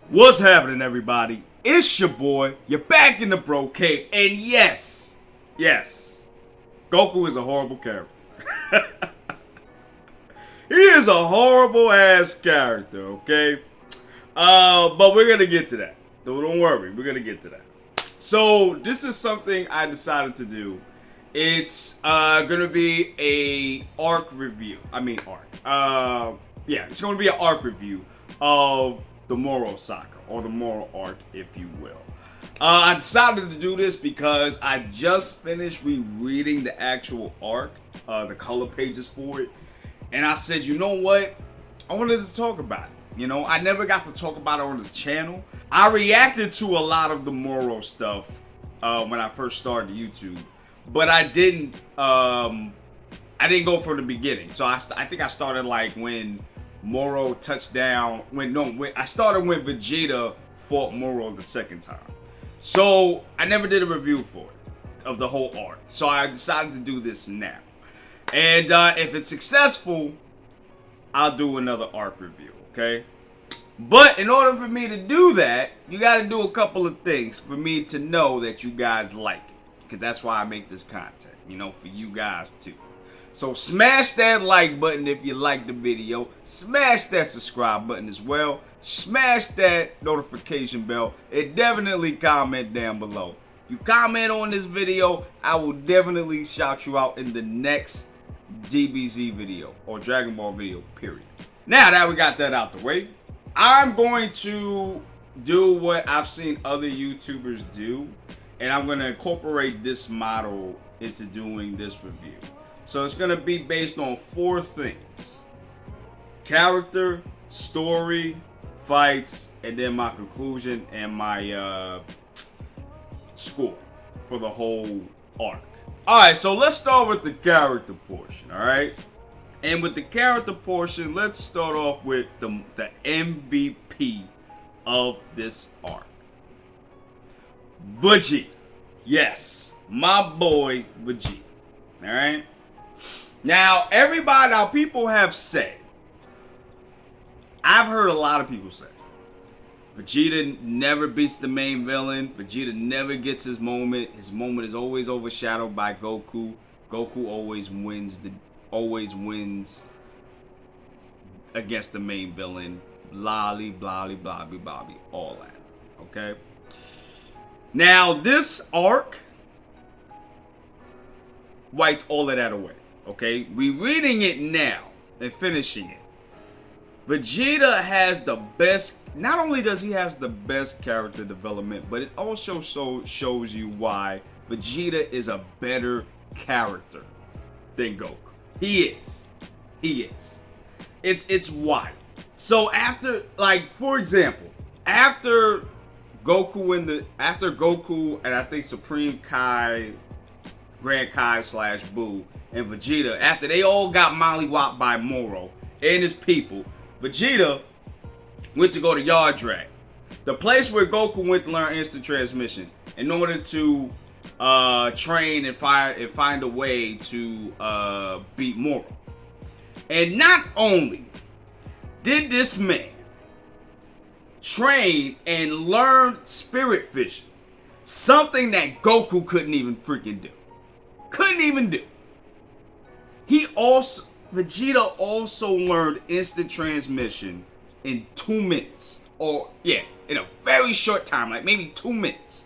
What's happening, everybody? It's your boy. You're back in the bro cave, and yes, Goku is a horrible character. He is a horrible ass character, okay? But we're gonna get to that. Don't worry, we're gonna get to that. So this is something I decided to do. It's gonna be a arc review. It's gonna be an arc review of the Moro saga, or the Moro arc, if you will. I decided to do this because I just finished rereading the actual arc, the color pages for it, and I said, you know what? I wanted to talk about it. You know, I never got to talk about it on this channel. I reacted to a lot of the Moro stuff when I first started YouTube, but I didn't go from the beginning. So I think I started like when Moro touched down. I started when Vegeta fought Moro the second time. So I never did a review for it of the whole arc. So I decided to do this now. And if it's successful, I'll do another arc review, okay? But in order for me to do that, you gotta do a couple of things for me to know that you guys like it. Because that's why I make this content, you know, for you guys too. So smash that like button if you like the video. Smash that subscribe button as well. Smash that notification bell. And definitely comment down below. You comment on this video, I will definitely shout you out in the next DBZ video or Dragon Ball video, period. Now that we got that out the way, I'm going to do what I've seen other YouTubers do, and I'm going to incorporate this model into doing this review. So it's going to be based on 4 things: character, story, fights, and then my conclusion and my score for the whole arc. Alright, so let's start with the character portion, alright? And with the character portion, let's start off with the MVP of this arc. Vegeta. Yes, my boy Vegeta. Alright? Now, people have said, I've heard a lot of people say, Vegeta never beats the main villain. Vegeta never gets his moment. His moment is always overshadowed by Goku. Goku always wins against the main villain. Lolly, blolly, blobby, bobby, all that. Okay? Now, this arc wiped all of that away. Okay? We reading it now and finishing it. Vegeta has the best. Not only does he have the best character development, but it also shows you why Vegeta is a better character than Goku. He is. It's why. So after, like, for example, after Goku and I think Supreme Kai, Grand Kai / Buu and Vegeta, after they all got mollywopped by Moro and his people, Vegeta went to go to Yard Drag, the place where Goku went to learn instant transmission in order to train and find a way to beat Moro. And not only did this man train and learn spirit vision, something that Goku couldn't even freaking do. Vegeta also learned instant transmission in 2 minutes. In a very short time, like maybe 2 minutes.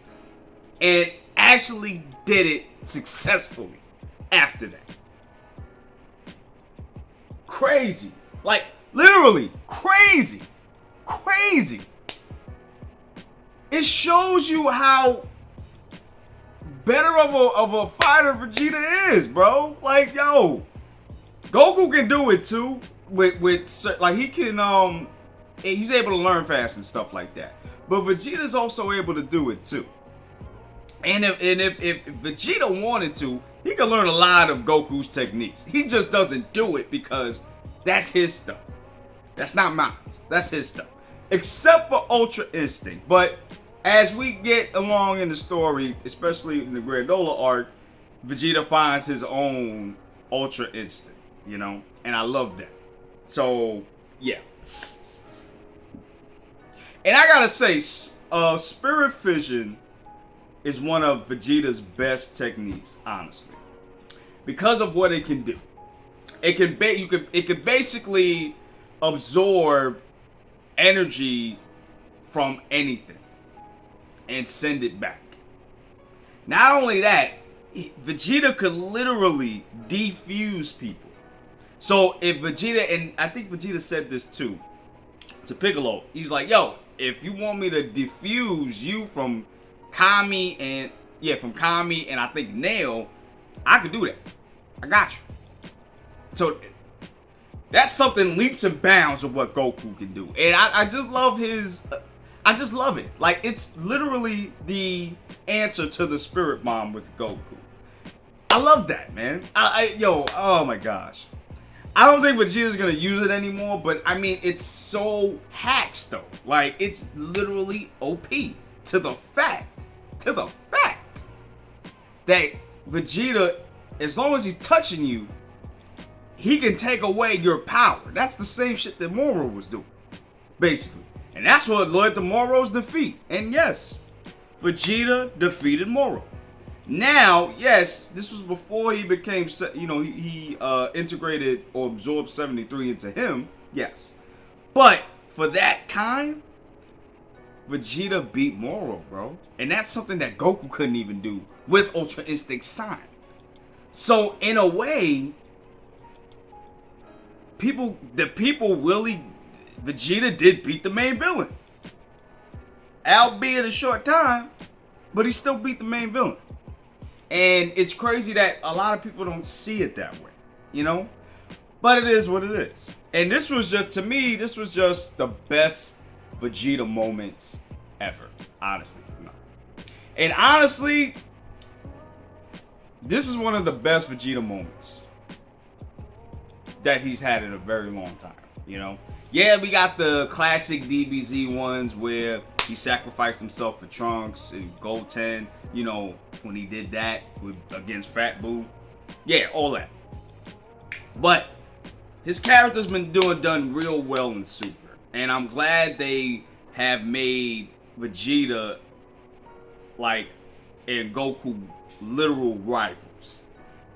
And actually did it successfully after that. Crazy. Like, literally crazy. It shows you how better of a fighter Vegeta is, bro. Like, yo, Goku can do it too. Like, he can he's able to learn fast and stuff like that. But Vegeta's also able to do it too. And if Vegeta wanted to, he could learn a lot of Goku's techniques. He just doesn't do it because that's his stuff. That's not mine. That's his stuff. Except for Ultra Instinct. But as we get along in the story, especially in the Grandola arc, Vegeta finds his own Ultra Instinct, you know? And I love that. So, yeah. And I gotta say, Spirit Fission is one of Vegeta's best techniques, honestly, because of what it can do. It can basically absorb energy from anything and send it back. Not only that, Vegeta could literally defuse people. So if Vegeta, and I think Vegeta said this too to Piccolo, he's like, yo, if you want me to defuse you from Kami and I think Nail, I could do that. I got you. So that's something leaps and bounds of what Goku can do. And I just love I just love it. Like, it's literally the answer to the Spirit Bomb with Goku. I love that, man. Yo, oh my gosh. I don't think Vegeta's gonna use it anymore, but I mean, it's so hacks though. Like, it's literally OP to the fact that Vegeta, as long as he's touching you, he can take away your power. That's the same shit that Moro was doing, basically. And that's what led to Moro's defeat. And yes, Vegeta defeated Moro. Now, yes, this was before he became, he integrated or absorbed 73 into him. Yes. But for that time, Vegeta beat Moro, bro. And that's something that Goku couldn't even do with Ultra Instinct Sign. So, in a way, Vegeta did beat the main villain. Albeit a short time, but he still beat the main villain. And it's crazy that a lot of people don't see it that way, you know? But it is what it is. And this was just, to me, this was just the best Vegeta moments ever. Honestly. No. And honestly, this is one of the best Vegeta moments that he's had in a very long time, you know? Yeah, we got the classic DBZ ones where he sacrificed himself for Trunks and Goten, you know, when he did that against Fat Boo. Yeah, all that. But his character's been done real well in Super. And I'm glad they have made Vegeta, like, and Goku literal rivals.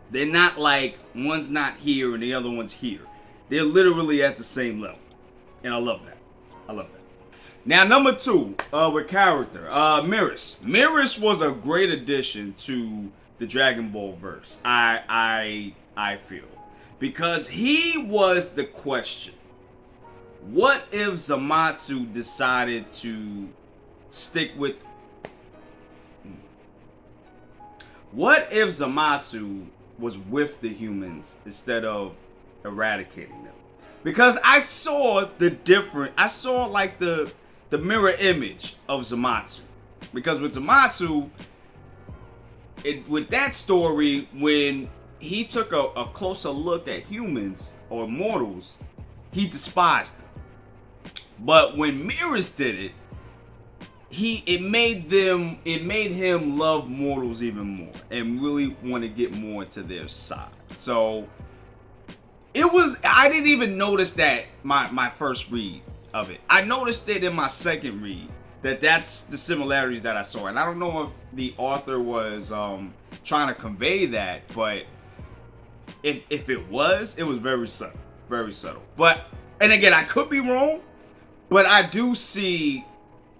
They're not like, one's not here and the other one's here. They're literally at the same level. And I love that. I love that. Now, number 2, with character, Miris. Miris was a great addition to the Dragon Ball verse, I feel. Because he was the question. What if Zamasu decided to stick with... What if Zamasu was with the humans instead of eradicating them? Because I saw like the mirror image of Zamasu. Because with Zamasu, with that story, when he took a closer look at humans or mortals, he despised them. But when Miris did it, it made him love mortals even more and really want to get more to their side. So I didn't even notice that my first read of it. I noticed it in my second read, that's the similarities that I saw. And I don't know if the author was trying to convey that, but if it was very subtle. Very subtle. But, and again, I could be wrong, but I do see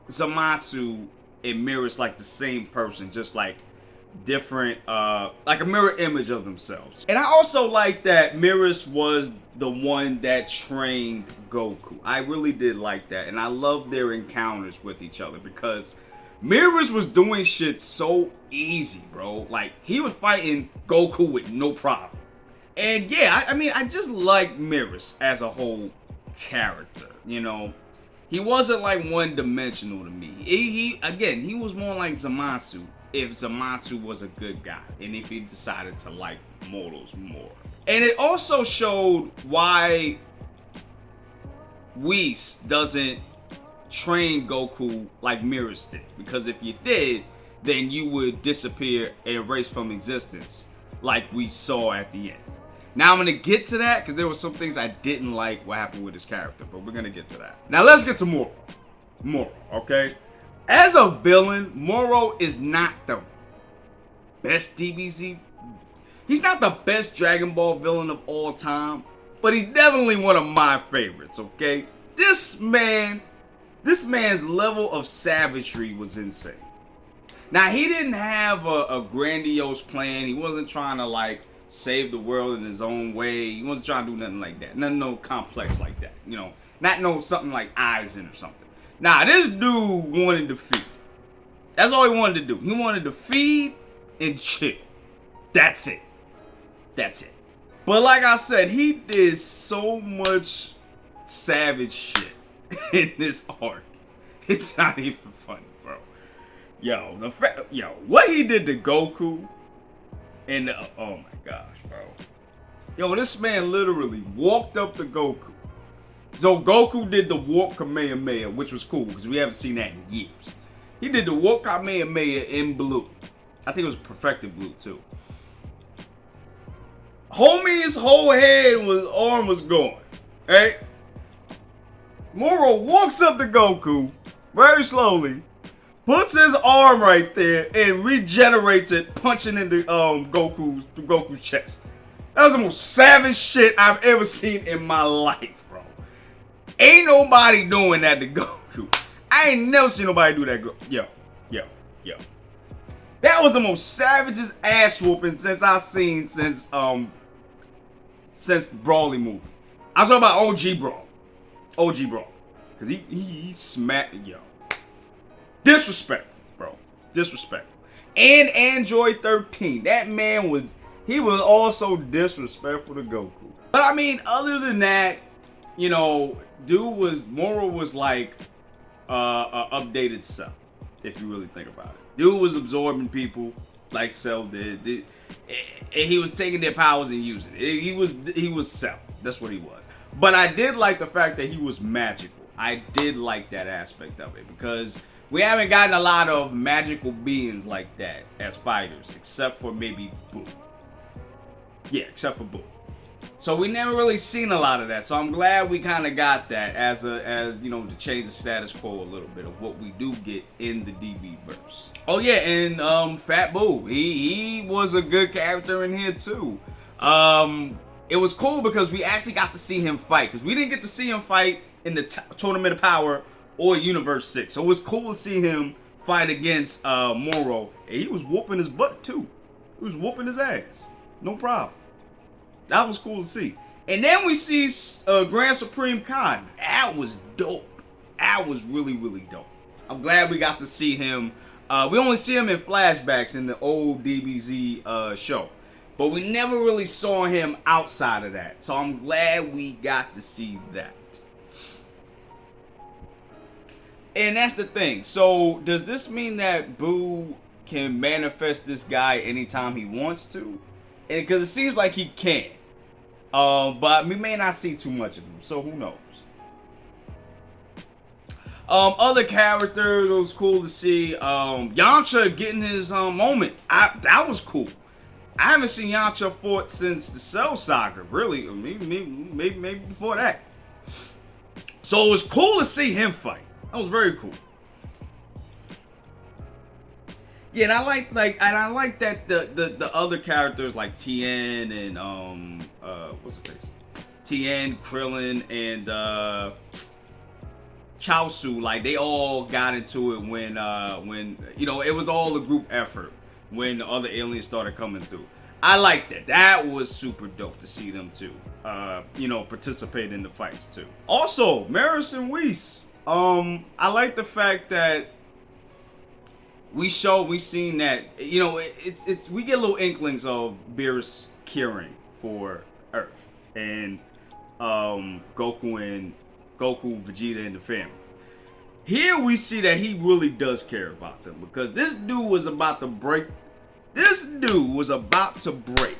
Zamasu and Miris like the same person, just like different, like a mirror image of themselves. And I also like that Miris was the one that trained Goku. I really did like that, and I love their encounters with each other because Miris was doing shit so easy, bro. Like, he was fighting Goku with no problem. And yeah, I mean, I just like Miris as a whole character, you know. He wasn't like one-dimensional to me. He was more like Zamasu if Zamasu was a good guy and if he decided to like mortals more. And it also showed why Whis doesn't train Goku like Miris did. Because if you did, then you would disappear and erase from existence like we saw at the end. Now I'm going to get to that because there were some things I didn't like what happened with his character, but we're going to get to that. Now let's get to Moro. Moro, okay? As a villain, Moro is not the best DBZ. He's not the best Dragon Ball villain of all time, but he's definitely one of my favorites, okay? This man's level of savagery was insane. Now, he didn't have a grandiose plan. He wasn't trying to, like, save the world in his own way. He wasn't trying to do nothing like that. Nothing no complex like that, you know? Not no something like Aizen or something. Nah, this dude wanted to feed. That's all he wanted to do. He wanted to feed and chill. That's it. That's it. But like I said, he did so much savage shit in this arc. It's not even funny, bro. Yo, what he did to Goku and oh my gosh, bro. Yo, this man literally walked up to Goku. So Goku did the Warp Kamehameha, which was cool because we haven't seen that in years. He did the Warp Kamehameha in blue. I think it was perfected blue too. Homie's whole arm was gone. Right? Moro walks up to Goku very slowly, puts his arm right there, and regenerates it, punching into Goku's chest. That was the most savage shit I've ever seen in my life, bro. Ain't nobody doing that to Goku. I ain't never seen nobody do that. Yo. That was the most savagest ass whooping I've seen since the Brawly movie. I'm talking about OG Brawl. OG Brawl. Cause he smacked, yo. Disrespectful, bro. Disrespectful. And Android 13. That man was also disrespectful to Goku. But I mean, other than that, you know, Moro was like updated Cell, if you really think about it. Dude was absorbing people like Cell did. And he was taking their powers and using it. He was Cell. That's what he was. But I did like the fact that he was magical. I did like that aspect of it because we haven't gotten a lot of magical beings like that as fighters, except for maybe Boo. Yeah, except for Boo. So we never really seen a lot of that. So I'm glad we kind of got that as you know, to change the status quo a little bit of what we do get in the DB verse. Oh yeah, and Fat Boo, he was a good character in here too. It was cool because we actually got to see him fight because we didn't get to see him fight in the Tournament of Power or Universe 6. So it was cool to see him fight against Moro. And he was whooping his butt too. He was whooping his ass. No problem. That was cool to see. And then we see Grand Supreme Khan. That was dope. That was really, really dope. I'm glad we got to see him. We only see him in flashbacks in the old DBZ show. But we never really saw him outside of that. So I'm glad we got to see that. And that's the thing. So does this mean that Boo can manifest this guy anytime he wants to? And because it seems like he can. But we may not see too much of him. So who knows? Other characters, it was cool to see. Yamcha getting his moment. That was cool. I haven't seen Yamcha fought since the Cell Saga, really. Maybe before that. So it was cool to see him fight. That was very cool. Yeah, and I like that the other characters like Tien and what's the face? Tien, Krillin, and Chaozu, like they all got into it when you know it was all a group effort when the other aliens started coming through. I like that. That was super dope to see them too. You know, participate in the fights too. Also, Maris and Whis. I like the fact that we seen that, you know, it's we get little inklings of Beerus caring for Earth and Goku, Vegeta, and the family. Here we see that he really does care about them because this dude was about to break. This dude was about to break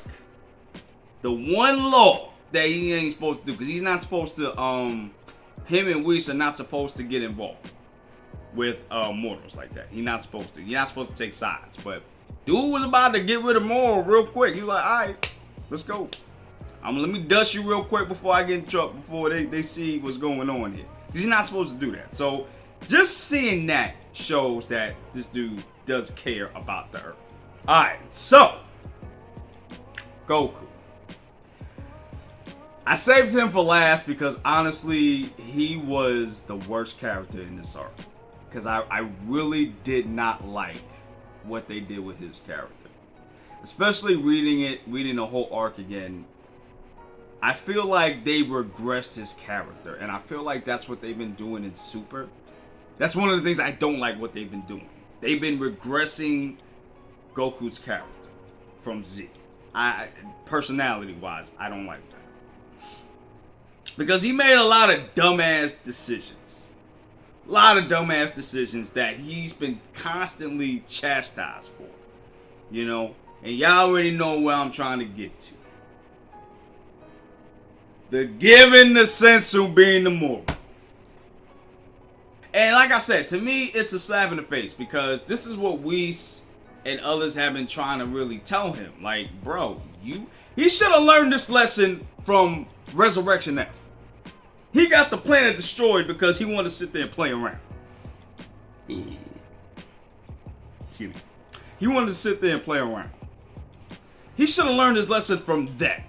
the one law that he ain't supposed to do because he's not supposed to. Him and Whis are not supposed to get involved with mortals like that. He's not supposed to. You're not supposed to take sides. But dude was about to get rid of Moro real quick. He was like, all right, let's go. Let me dust you real quick before I get in trouble, before they see what's going on here. Because you're not supposed to do that. So Just seeing that shows that this dude does care about the Earth. Alright, so Goku. I saved him for last because honestly, he was the worst character in this arc. Because I really did not like what they did with his character. Especially reading the whole arc again. I feel like they regressed his character. And I feel like that's what they've been doing in Super. That's one of the things I don't like what they've been doing. They've been regressing Goku's character from Z. Personality-wise, I don't like that. Because he made a lot of dumbass decisions. A lot of dumbass decisions that he's been constantly chastised for. You know? And y'all already know where I'm trying to get to. The giving the sensu being the Moro. And like I said, to me, it's a slap in the face. Because this is what Whis and others have been trying to really tell him. Like, bro, he should have learned this lesson from Resurrection F. He got the planet destroyed because he wanted to sit there and play around. He wanted to sit there and play around. He should have learned his lesson from that.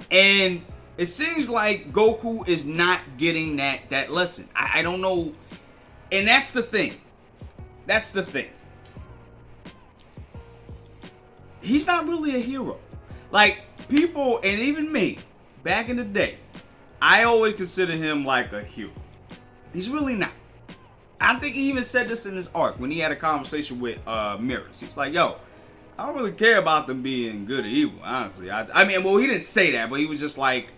And it seems like Goku is not getting that lesson. I don't know. And that's the thing. That's the thing. He's not really a hero. Like, people, and even me, back in the day, I always consider him like a hero. He's really not. I think he even said this in his arc when he had a conversation with Mirrors. He was like, yo, I don't really care about them being good or evil, honestly. I mean, well, he didn't say that, but he was just like,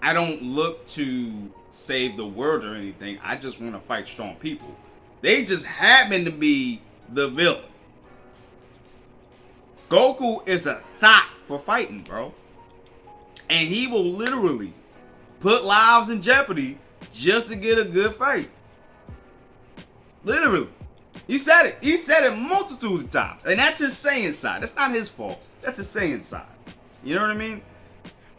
I don't look to save the world or anything. I just want to fight strong people. They just happen to be the villain. Goku is a thot for fighting, bro. And he will literally put lives in jeopardy just to get a good fight. Literally. He said it. He said it multitude of times. And that's his Saiyan side. That's not his fault. That's his Saiyan side. You know what I mean?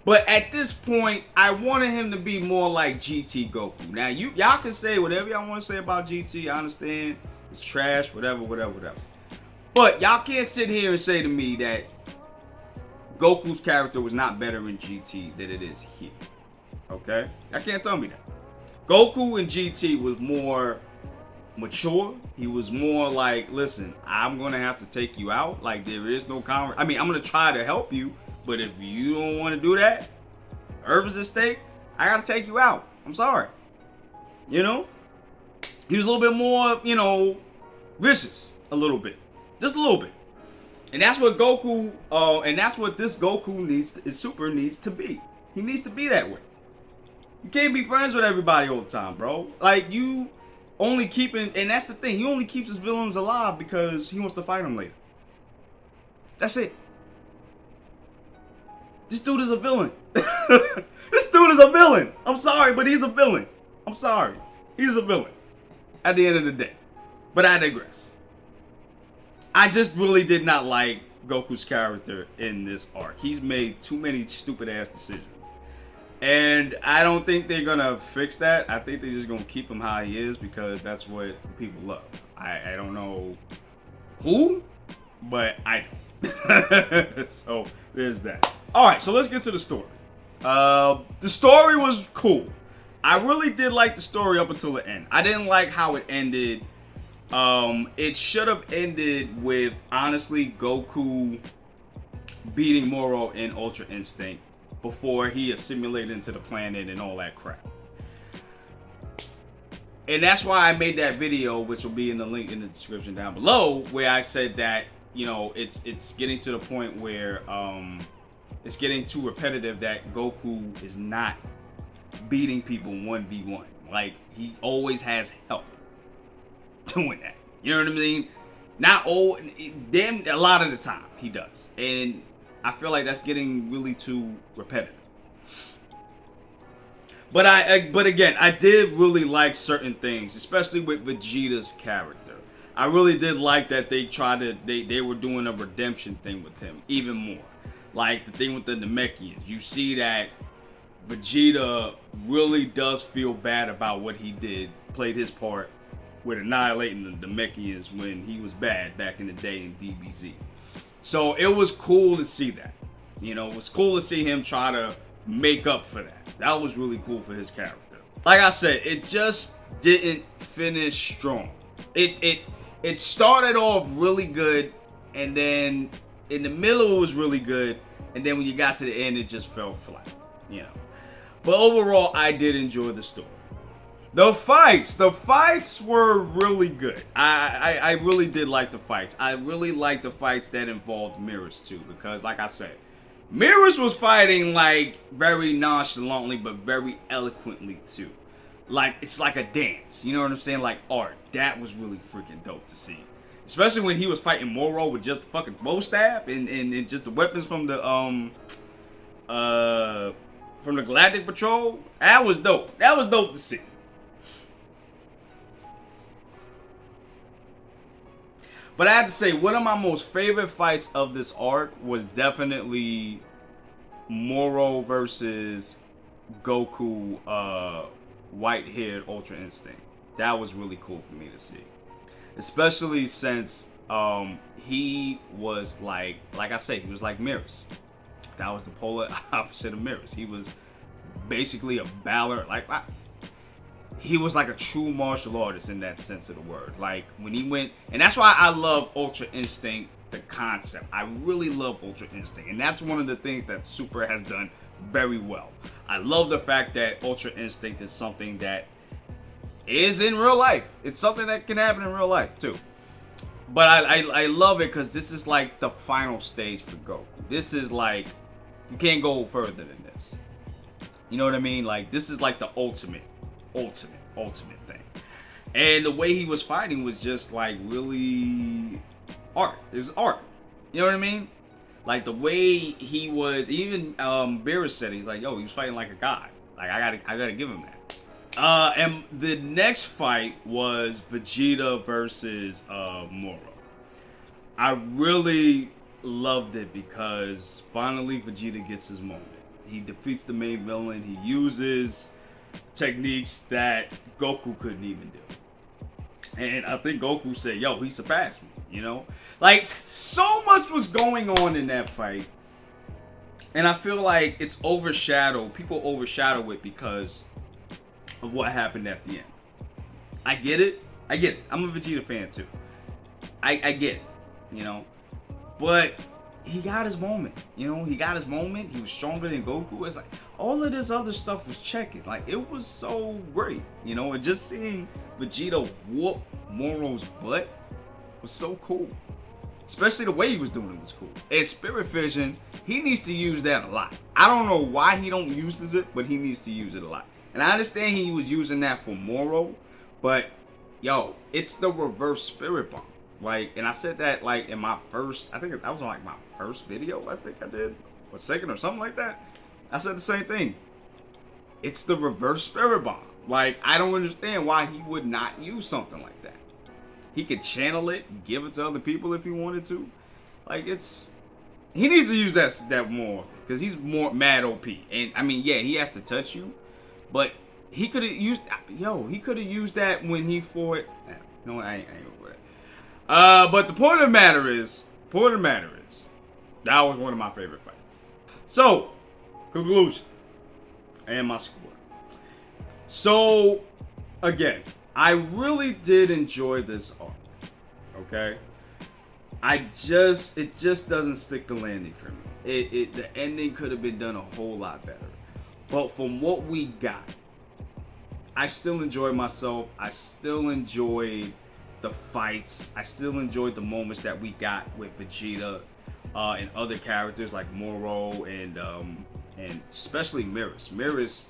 But at this point, I wanted him to be more like GT Goku. Now, y'all can say whatever y'all want to say about GT. I understand. It's trash, whatever. But y'all can't sit here and say to me that Goku's character was not better in GT than it is here. Okay? Y'all can't tell me that. Goku in GT was more mature. He was more like, listen, I'm going to have to take you out. Like, there is no conversation. I mean, I'm going to try to help you. But if you don't want to do that, Earth is at stake, I got to take you out. I'm sorry. You know? He was a little bit more, you know, vicious. A little bit. Just a little bit. And that's what Goku, and that's what this Goku Super needs to be. He needs to be that way. You can't be friends with everybody all the time, bro. Like, you only keeping, and that's the thing, he only keeps his villains alive because he wants to fight them later. That's it. This dude is a villain. This dude is a villain. I'm sorry, but he's a villain. I'm sorry. He's a villain. At the end of the day. But I digress. I just really did not like Goku's character in this arc. He's made too many stupid ass decisions. And I don't think they're going to fix that. I think they're just going to keep him how he is because that's what people love. I don't know who, but I don't. So there's that. Alright, so let's get to the story. The story was cool. I really did like the story up until the end. I didn't like how it ended. It should have ended with, honestly, Goku beating Moro in Ultra Instinct before he assimilated into the planet and all that crap. And that's why I made that video, which will be in the link in the description down below, where I said that, you know, it's getting to the point where it's getting too repetitive that Goku is not beating people 1v1. Like, he always has help doing that. You know what I mean? Not all, damn, a lot of the time he does. And I feel like that's getting really too repetitive. But again, I did really like certain things, especially with Vegeta's character. I really did like that they were doing a redemption thing with him even more. Like the thing with the Namekians. You see that Vegeta really does feel bad about what he did, played his part with annihilating the Namekians when he was bad back in the day in DBZ. So it was cool to see that. You know, it was cool to see him try to make up for that. That was really cool for his character. Like I said, it just didn't finish strong. It started off really good, and then in the middle it was really good, and then when you got to the end, it just fell flat. You know. But overall, I did enjoy the story. The fights were really good. I really did like the fights. I really liked the fights that involved mirrors too, because like I said, Mirrors was fighting like very nonchalantly but very eloquently too. Like it's like a dance, you know what I'm saying? Like art. That was really freaking dope to see. Especially when he was fighting Moro with just the fucking bow staff and just the weapons from the Galactic Patrol. That was dope. That was dope to see. But I have to say, one of my most favorite fights of this arc was definitely Moro versus Goku, white-haired Ultra Instinct. That was really cool for me to see. Especially since he was like I said, he was like Mirrors. That was the polar opposite of Mirrors. He was basically a battler, he was like a true martial artist in that sense of the word. Like when he went, and that's why I love Ultra Instinct, the concept. I really love Ultra Instinct, and that's one of the things that Super has done very well. I love the fact that Ultra Instinct is something that is in real life. It's something that can happen in real life too. But I love it because this is like the final stage for Goku. This is like, you can't go further than this. You know what I mean? Like this is like the ultimate thing. And the way he was fighting was just like really art. It was art. You know what I mean? Like the way he was, even Beerus said, he's like, yo, he was fighting like a god. Like I gotta give him that. And the next fight was Vegeta versus Moro. I really loved it because finally Vegeta gets his moment. He defeats the main villain. He uses techniques that Goku couldn't even do. And I think Goku said, yo, he surpassed me, you know? Like, so much was going on in that fight. And I feel like it's overshadowed. People overshadow it because of what happened at the end. I get it. I'm a Vegeta fan too. I get it, you know? But he got his moment, you know? He got his moment. He was stronger than Goku. It's like, all of this other stuff was checking. Like, it was so great, you know? And just seeing Vegeta whoop Moro's butt was so cool. Especially the way he was doing it was cool. And Spirit Vision, he needs to use that a lot. I don't know why he don't uses it, but he needs to use it a lot. And I understand he was using that for Moro, but yo, it's the reverse Spirit Bomb. Like, and I said that like in my first, I think that was like my first video, I think I did, or second or something like that. I said the same thing. It's the reverse Spirit Bomb. Like, I don't understand why he would not use something like that. He could channel it, give it to other people if he wanted to. Like, it's, he needs to use that more often, because he's more mad OP. And I mean, yeah, he has to touch you, but he could have used, he could have used that when he fought. No, I ain't over that. But the point of the matter is, that was one of my favorite fights. So, conclusion and my score. So, again, I really did enjoy this arc. Okay, it just doesn't stick the landing for me. The ending could have been done a whole lot better. But from what we got, I still enjoyed myself. I still enjoyed the fights. I still enjoyed the moments that we got with Vegeta and other characters like Moro and especially Mirrors. Mirrors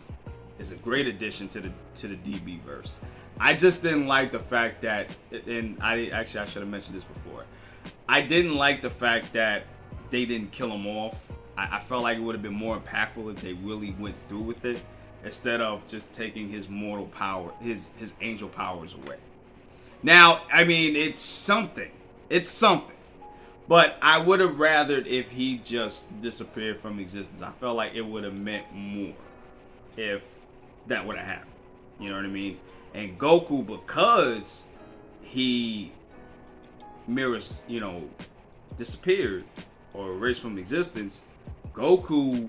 is a great addition to the DB verse. I just didn't like the fact that, and I should have mentioned this before. I didn't like the fact that they didn't kill him off. I felt like it would have been more impactful if they really went through with it, instead of just taking his mortal power, his angel powers away. Now, I mean, it's something. But I would have rathered if he just disappeared from existence. I felt like it would have meant more if that would have happened. You know what I mean? And Goku, because he mirrors, disappeared or erased from existence, Goku.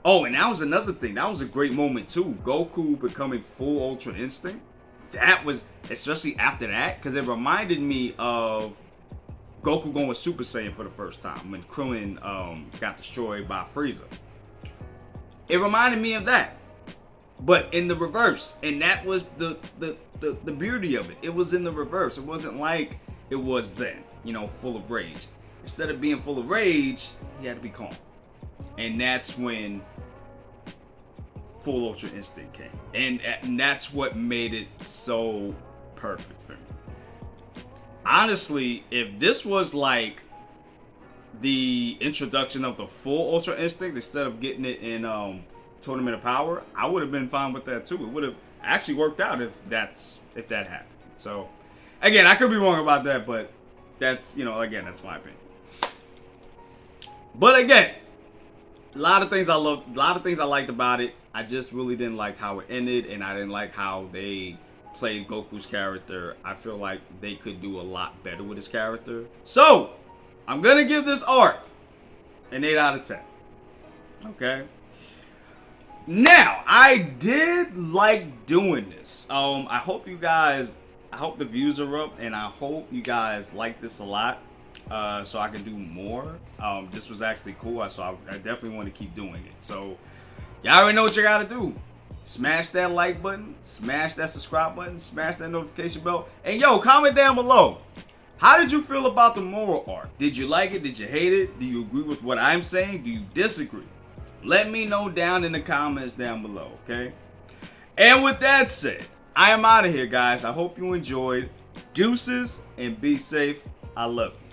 Oh, and that was another thing. That was a great moment too. Goku becoming full Ultra Instinct. That was, especially after that, because it reminded me of Goku going Super Saiyan for the first time when Krillin got destroyed by Frieza. It reminded me of that, but in the reverse. And that was the beauty of it. It was in the reverse. It wasn't like it was then, full of rage. Instead of being full of rage, he had to be calm. And that's when full Ultra Instinct came. And that's what made it so perfect for me. Honestly, if this was like the introduction of the full Ultra Instinct instead of getting it in Tournament of Power, I would have been fine with that too. It would have actually worked out if that happened. So again, I could be wrong about that, but that's, again, that's my opinion. But again, a lot of things I loved, a lot of things I liked about it. I just really didn't like how it ended, and I didn't like how they played Goku's character. I feel like they could do a lot better with his character. So, I'm gonna give this arc an 8 out of 10. Okay? Now, I did like doing this. I hope the views are up, and I hope you guys like this a lot. So I can do more. This was actually cool, so I definitely want to keep doing it. So y'all already know what you gotta do. Smash that like button, smash that subscribe button, smash that notification bell, and yo, comment down below. How did you feel about the Moro arc? Did you like it? Did you hate it? Do you agree with what I'm saying? Do you disagree? Let me know down in the comments down below, okay? And with that said, I am out of here, guys. I hope you enjoyed. Deuces and be safe. I love you.